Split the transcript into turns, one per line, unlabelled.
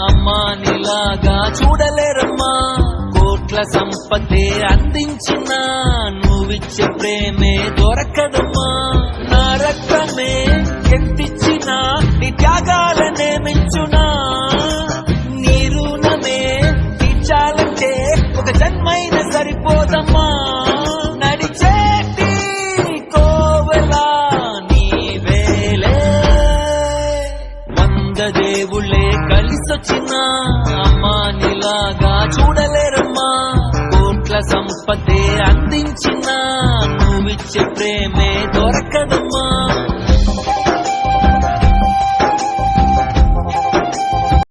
అమ్మా నీలాగా చూడలేరమ్మా. కోట్ల సంపదే అందించిన నువ్విచ్చే ప్రేమే దొరకదమ్మా. నా రక్తమే ఎంతిచ్చినా నీ త్యాగాలనే మించునా. నీ రుణమే తీర్చాలంటే ఒక జన్మైన సరిపోదమ్మా. నడిచేటి కోవెలా నీవేలే. 100 దేవుళ్ళే కలిసొచ్చిన